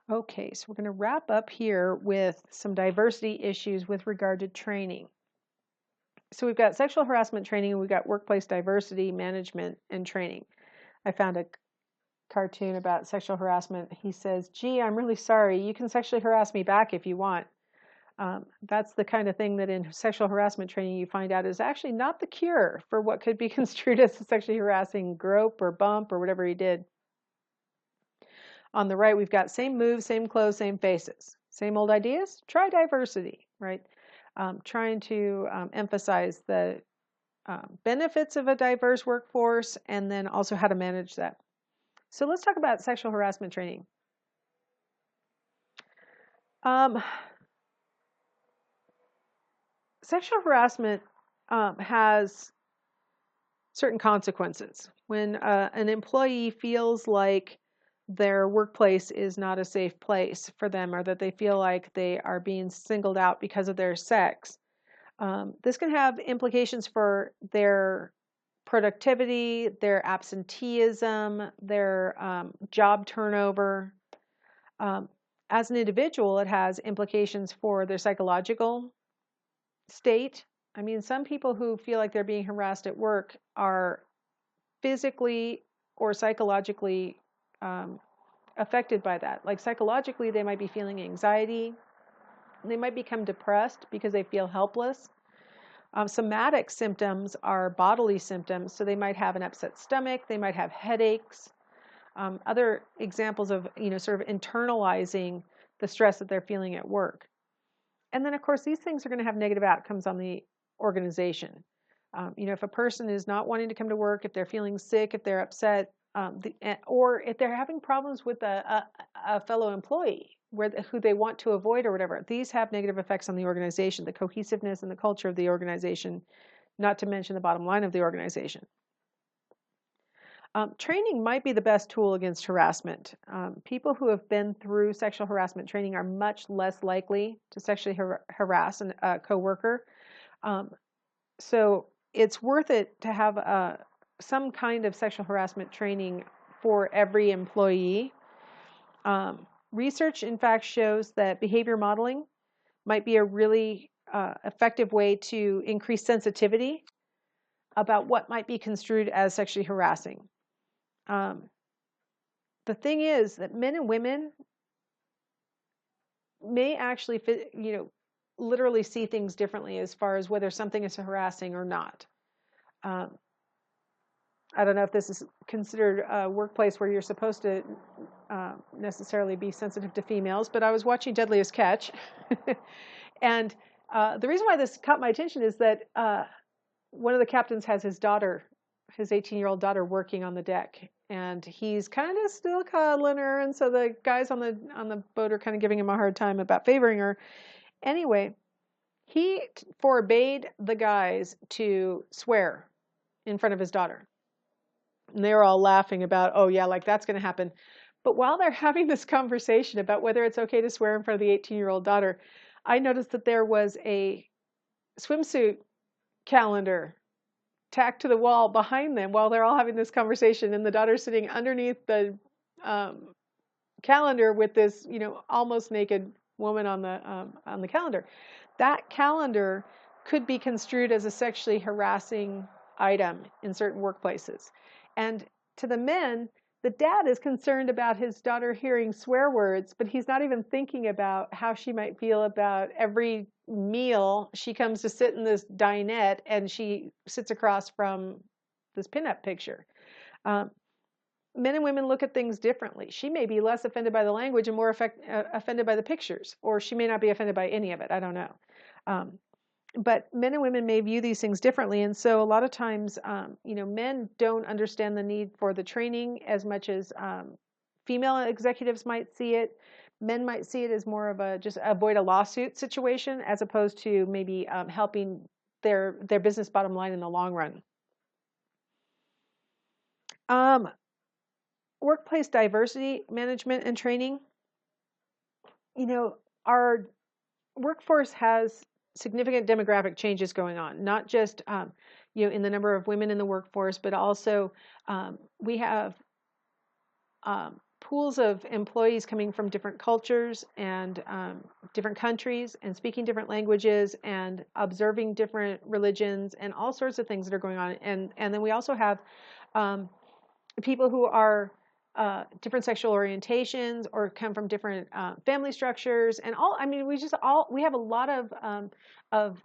Okay, so we're going to wrap up here with some diversity issues with regard to training. So we've got sexual harassment training, and we've got workplace diversity management and training. I found a cartoon about sexual harassment. He says, "Gee, I'm really sorry. You can sexually harass me back if you want." That's the kind of thing that in sexual harassment training you find out is actually not the cure for what could be construed as a sexually harassing grope or bump or whatever he did. On the right, we've got same moves, same clothes, same faces. Same old ideas? Try diversity, right? Trying to emphasize the benefits of a diverse workforce and then also how to manage that. So let's talk about sexual harassment training. Sexual harassment has certain consequences. When an employee feels like their workplace is not a safe place for them, or that they feel like they are being singled out because of their sex, this can have implications for their productivity, their absenteeism, their job turnover. As an individual, it has implications for their psychological state. I mean, some people who feel like they're being harassed at work are physically or psychologically affected by that. Like psychologically, they might be feeling anxiety. They might become depressed because they feel helpless. Somatic symptoms are bodily symptoms, so they might have an upset stomach, they might have headaches. Other examples of, sort of internalizing the stress that they're feeling at work. And then, of course, these things are going to have negative outcomes on the organization. If a person is not wanting to come to work, if they're feeling sick, if they're upset, or if they're having problems with a fellow employee who they want to avoid or whatever, these have negative effects on the organization, the cohesiveness and the culture of the organization, not to mention the bottom line of the organization. Training might be the best tool against harassment. People who have been through sexual harassment training are much less likely to sexually harass a coworker. So it's worth it to have some kind of sexual harassment training for every employee. Research, in fact, shows that behavior modeling might be a really effective way to increase sensitivity about what might be construed as sexually harassing. The thing is that men and women may actually, literally see things differently as far as whether something is harassing or not. I don't know if this is considered a workplace where you're supposed to necessarily be sensitive to females, but I was watching Deadliest Catch, and the reason why this caught my attention is that one of the captains has his daughter, his 18-year-old daughter, working on the deck, and he's kind of still coddling her, and so the guys on the boat are kind of giving him a hard time about favoring her. Anyway, he forbade the guys to swear in front of his daughter. And they were all laughing about, oh yeah, like that's going to happen. But while they're having this conversation about whether it's okay to swear in front of the 18-year-old daughter, I noticed that there was a swimsuit calendar tacked to the wall behind them while they're all having this conversation, and the daughter's sitting underneath the calendar with this, almost naked woman on the calendar. That calendar could be construed as a sexually harassing item in certain workplaces. And to the men, the dad is concerned about his daughter hearing swear words, but he's not even thinking about how she might feel about every meal she comes to sit in this dinette and she sits across from this pinup picture. Men and women look at things differently. She may be less offended by the language and more offended by the pictures, or she may not be offended by any of it. I don't know. But men and women may view these things differently, and so a lot of times, men don't understand the need for the training as much as female executives might see it. Men might see it as more of a just avoid a lawsuit situation, as opposed to maybe helping their business bottom line in the long run. Workplace diversity management and training. Our workforce has significant demographic changes going on, not just in the number of women in the workforce, but also we have pools of employees coming from different cultures and different countries and speaking different languages and observing different religions and all sorts of things that are going on. And then we also have um, people who are different sexual orientations or come from different family structures and all. I mean, we have a lot of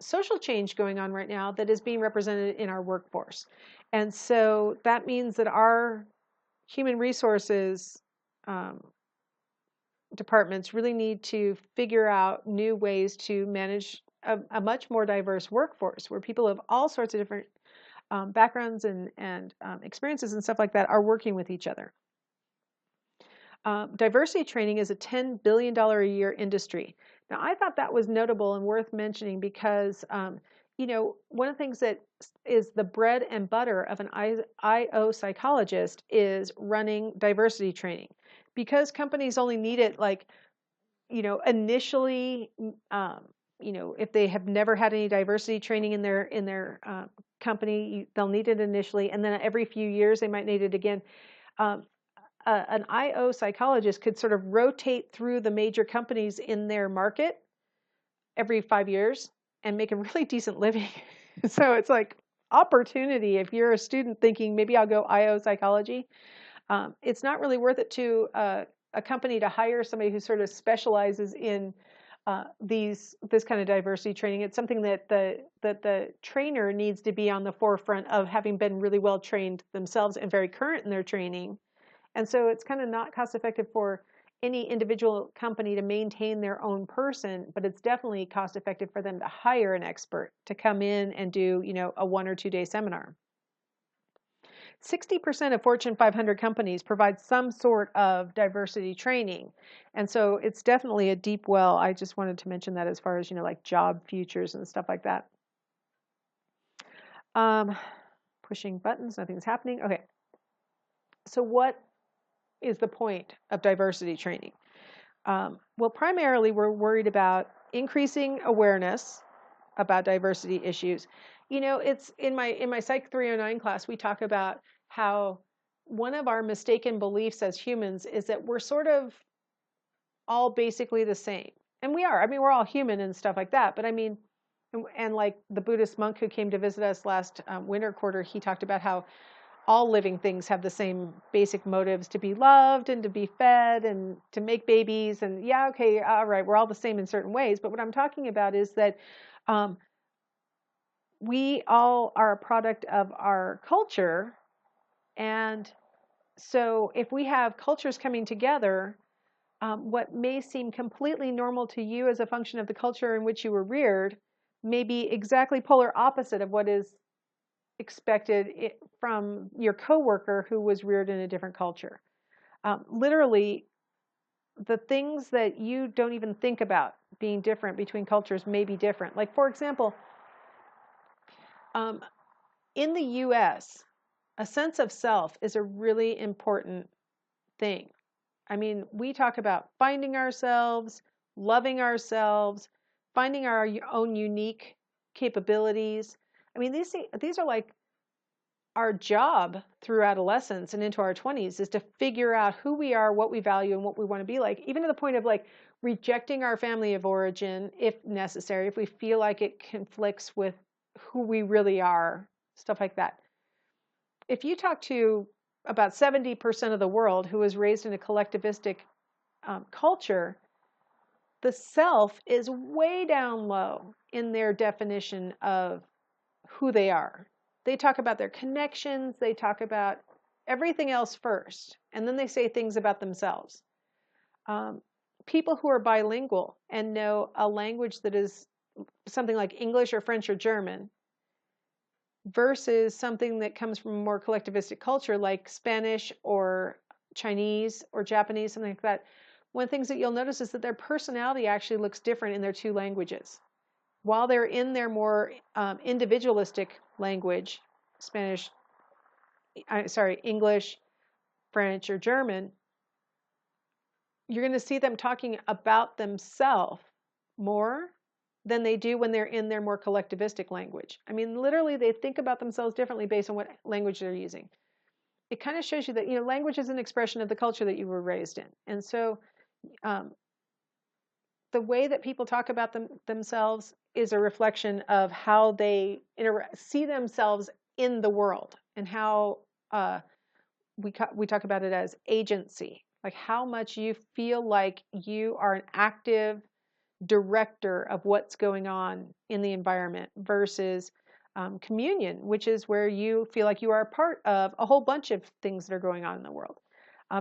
social change going on right now that is being represented in our workforce. And so that means that our human resources um, departments really need to figure out new ways to manage a much more diverse workforce where people of all sorts of different backgrounds and experiences and stuff like that are working with each other. Diversity training is a $10 billion a year industry. Now, I thought that was notable and worth mentioning because, one of the things that is the bread and butter of an IO psychologist is running diversity training. Because companies only need it initially, if they have never had any diversity training in their company, they'll need it initially, and then every few years they might need it again. An IO psychologist could sort of rotate through the major companies in their market every 5 years and make a really decent living. So it's like opportunity. If you're a student thinking maybe I'll go IO psychology, it's not really worth it to a company to hire somebody who sort of specializes in this kind of diversity training. It's something that the trainer needs to be on the forefront of, having been really well trained themselves and very current in their training. And so it's kind of not cost effective for any individual company to maintain their own person, but it's definitely cost effective for them to hire an expert to come in and do, a 1 or 2 day seminar. 60% of Fortune 500 companies provide some sort of diversity training. And so it's definitely a deep well. I just wanted to mention that as far as, like job futures and stuff like that. Pushing buttons, nothing's happening. Okay. So what is the point of diversity training? Well, primarily we're worried about increasing awareness about diversity issues. It's in my Psych 309 class, we talk about how one of our mistaken beliefs as humans is that we're sort of all basically the same. And we are. I mean, we're all human and stuff like that. But I mean, and like the Buddhist monk who came to visit us last winter quarter, he talked about how all living things have the same basic motives: to be loved and to be fed and to make babies. And yeah, okay, all right, we're all the same in certain ways. But what I'm talking about is that we all are a product of our culture. And so if we have cultures coming together, what may seem completely normal to you as a function of the culture in which you were reared may be exactly polar opposite of what is expected from your coworker who was reared in a different culture. Literally, the things that you don't even think about being different between cultures may be different. Like, for example, in the US, a sense of self is a really important thing. I mean, we talk about finding ourselves, loving ourselves, finding our own unique capabilities. I mean, these are like our job through adolescence and into our 20s, is to figure out who we are, what we value, and what we want to be like, even to the point of like rejecting our family of origin if necessary, if we feel like it conflicts with who we really are, stuff like that. If you talk to about 70% of the world who was raised in a collectivistic culture, the self is way down low in their definition of who they are. They talk about their connections, they talk about everything else first, and then they say things about themselves. People who are bilingual and know a language that is something like English or French or German versus something that comes from a more collectivistic culture like Spanish or Chinese or Japanese, something like that, one of the things that you'll notice is that their personality actually looks different in their two languages. While they're in their more individualistic language, English, French, or German, you're going to see them talking about themselves more than they do when they're in their more collectivistic language. I mean, literally, they think about themselves differently based on what language they're using. it kind of shows you that, language is an expression of the culture that you were raised in. And so um, the way that people talk about themselves is a reflection of how they see themselves in the world, and how we talk about it as agency, like how much you feel like you are an active director of what's going on in the environment, versus communion, which is where you feel like you are a part of a whole bunch of things that are going on in the world.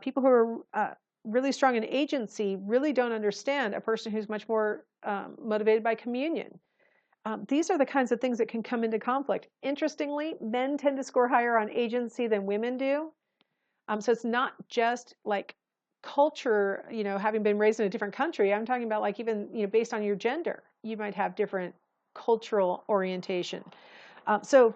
People who are really strong in agency really don't understand a person who's much more motivated by communion. These are the kinds of things that can come into conflict. Interestingly, men tend to score higher on agency than women do. So it's not just like culture, having been raised in a different country. I'm talking about like even, based on your gender, you might have different cultural orientation. So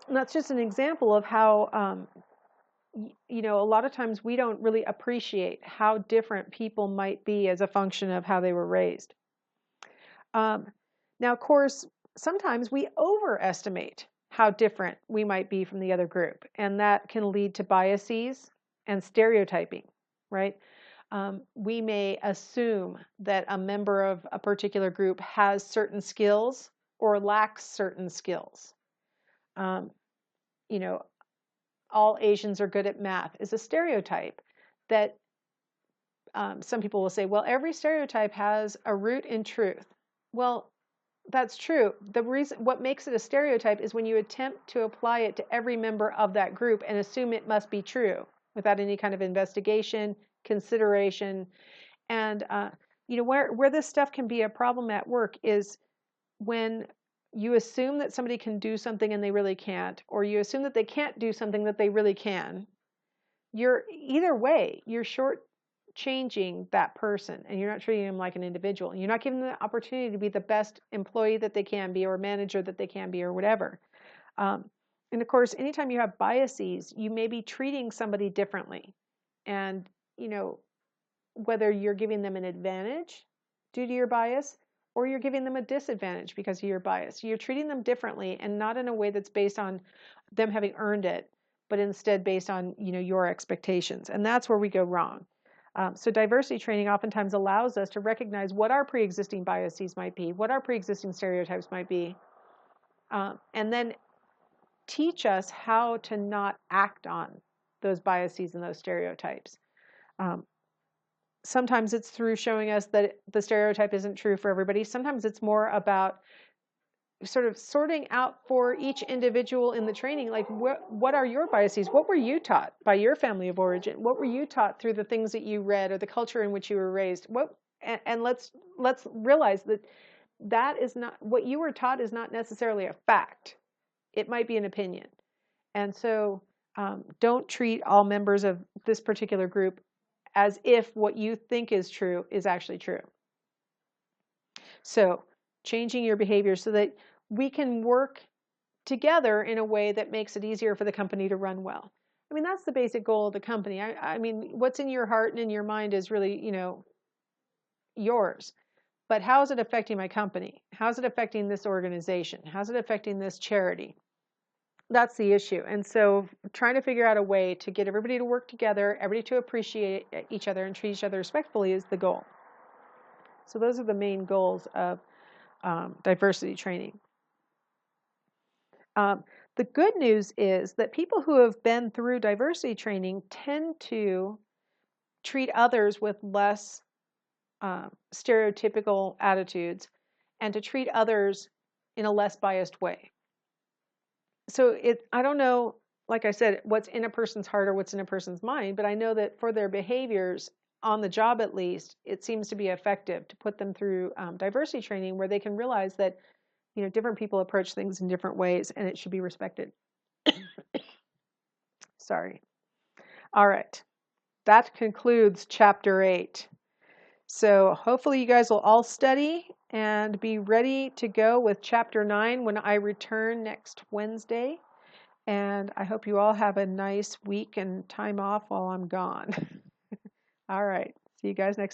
that's just an example of how, a lot of times we don't really appreciate how different people might be as a function of how they were raised. Now, of course, sometimes we overestimate how different we might be from the other group, and that can lead to biases and stereotyping, right? We may assume that a member of a particular group has certain skills or lacks certain skills. All Asians are good at math is a stereotype that some people will say, well, every stereotype has a root in truth. Well, that's true. What makes it a stereotype is when you attempt to apply it to every member of that group and assume it must be true without any kind of investigation, consideration. And where this stuff can be a problem at work is when you assume that somebody can do something and they really can't, or you assume that they can't do something that they really can. Either way, you're shortchanging that person, and you're not treating them like an individual. You're not giving them the opportunity to be the best employee that they can be, or manager that they can be, or whatever. And of course, anytime you have biases, you may be treating somebody differently. And, whether you're giving them an advantage due to your bias, or you're giving them a disadvantage because of your bias. You're treating them differently, and not in a way that's based on them having earned it, but instead based on, your expectations. And that's where we go wrong. So diversity training oftentimes allows us to recognize what our pre-existing biases might be, what our pre-existing stereotypes might be, and then teach us how to not act on those biases and those stereotypes. Sometimes it's through showing us that the stereotype isn't true for everybody. Sometimes it's more about sort of sorting out for each individual in the training, like what are your biases? What were you taught by your family of origin? What were you taught through the things that you read or the culture in which you were raised? And let's realize that is not what you were taught, is not necessarily a fact. It might be an opinion. And so don't treat all members of this particular group as if what you think is true is actually true. So changing your behavior so that we can work together in a way that makes it easier for the company to run well. I mean, that's the basic goal of the company. I mean, what's in your heart and in your mind is really, yours. But how is it affecting my company? How is it affecting this organization? How's it affecting this charity? That's the issue. And so trying to figure out a way to get everybody to work together, everybody to appreciate each other and treat each other respectfully is the goal. So those are the main goals of diversity training. The good news is that people who have been through diversity training tend to treat others with less stereotypical attitudes, and to treat others in a less biased way. So I don't know, like I said, what's in a person's heart or what's in a person's mind, but I know that for their behaviors on the job, at least, it seems to be effective to put them through diversity training, where they can realize that, different people approach things in different ways, and it should be respected. Sorry. All right. That concludes chapter 8. So hopefully you guys will all study and be ready to go with chapter 9 when I return next Wednesday. And I hope you all have a nice week and time off while I'm gone. All right. See you guys next